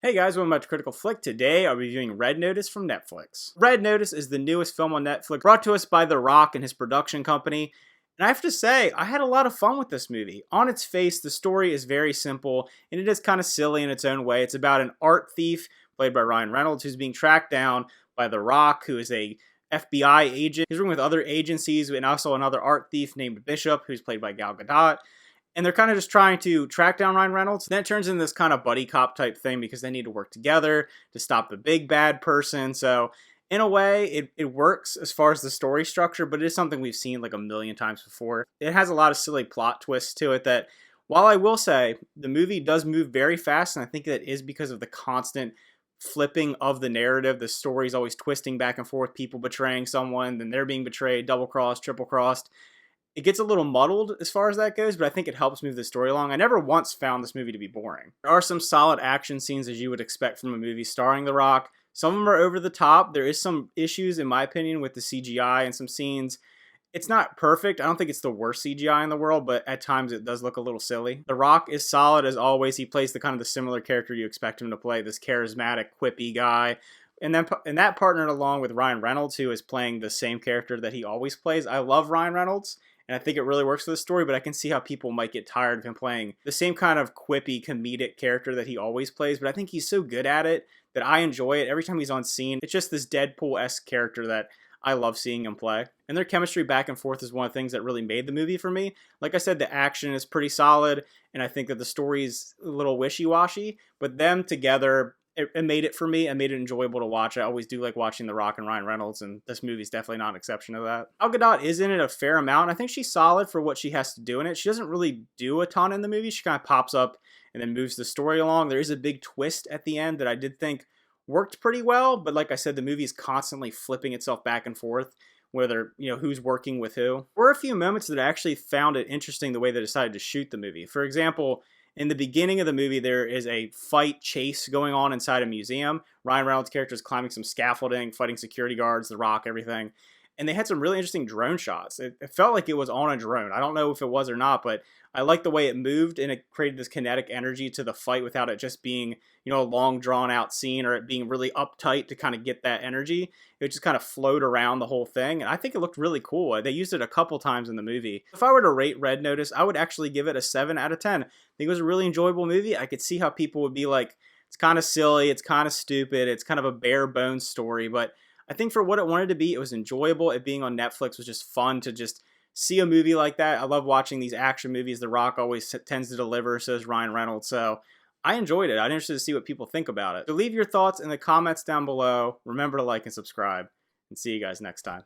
Hey guys, welcome back to Critical Flick. Today I'll be reviewing Red Notice from Netflix. Red Notice is the newest film on Netflix, brought to us by The Rock and his production company. And I have to say, I had a lot of fun with this movie. On its face, the story is very simple, and it is kind of silly in its own way. It's about an art thief, played by Ryan Reynolds, who's being tracked down by The Rock, who is a FBI agent. He's working with other agencies, and also another art thief named Bishop, who's played by Gal Gadot. And they're kind of just trying to track down Ryan Reynolds. Then it turns into this kind of buddy cop type thing because they need to work together to stop the big bad person. So in a way, it works as far as the story structure, but it is something we've seen like a million times before. It has a lot of silly plot twists to it that, while I will say, the movie does move very fast, and I think that is because of the constant flipping of the narrative. The story's always twisting back and forth, people betraying someone, then they're being betrayed, double-crossed, triple-crossed. It gets a little muddled as far as that goes, but I think it helps move the story along. I never once found this movie to be boring. There are some solid action scenes as you would expect from a movie starring The Rock. Some of them are over the top. There is some issues, in my opinion, with the CGI and some scenes. It's not perfect. I don't think it's the worst CGI in the world, but at times it does look a little silly. The Rock is solid as always. He plays the kind of the similar character you expect him to play, this charismatic, quippy guy. And that partnered along with Ryan Reynolds, who is playing the same character that he always plays. I love Ryan Reynolds, and I think it really works for the story, but I can see how people might get tired of him playing the same kind of quippy, comedic character that he always plays, but I think he's so good at it that I enjoy it. Every time he's on scene, it's just this Deadpool-esque character that I love seeing him play. And their chemistry back and forth is one of the things that really made the movie for me. Like I said, the action is pretty solid, and I think that the story's a little wishy-washy, but them together, it made it for me and made it enjoyable to watch. I always do like watching The Rock and Ryan Reynolds, and this movie's definitely not an exception to that. Gal Gadot is in it a fair amount. I think she's solid for what she has to do in it. She doesn't really do a ton in the movie. She kind of pops up and then moves the story along. There is a big twist at the end that I did think worked pretty well, but like I said, the movie is constantly flipping itself back and forth, whether, who's working with who. There were a few moments that I actually found it interesting the way they decided to shoot the movie. For example, in the beginning of the movie, there is a fight chase going on inside a museum. Ryan Reynolds' character is climbing some scaffolding, fighting security guards, The Rock, everything. And they had some really interesting drone shots. It felt like it was on a drone. I don't know if it was or not, but I liked the way it moved, and it created this kinetic energy to the fight without it just being, a long drawn out scene or it being really uptight to kind of get that energy. It just kind of flowed around the whole thing, and I think it looked really cool. They used it a couple times in the movie. If I were to rate Red Notice, I would actually give it a 7 out of 10. I think it was a really enjoyable movie. I could see how people would be like, it's kind of silly, it's kind of stupid, it's kind of a bare bones story, but I think for what it wanted to be, it was enjoyable. It being on Netflix was just fun to just see a movie like that. I love watching these action movies. The Rock always tends to deliver, so does Ryan Reynolds. So I enjoyed it. I'm interested to see what people think about it. So leave your thoughts in the comments down below. Remember to like and subscribe, and see you guys next time.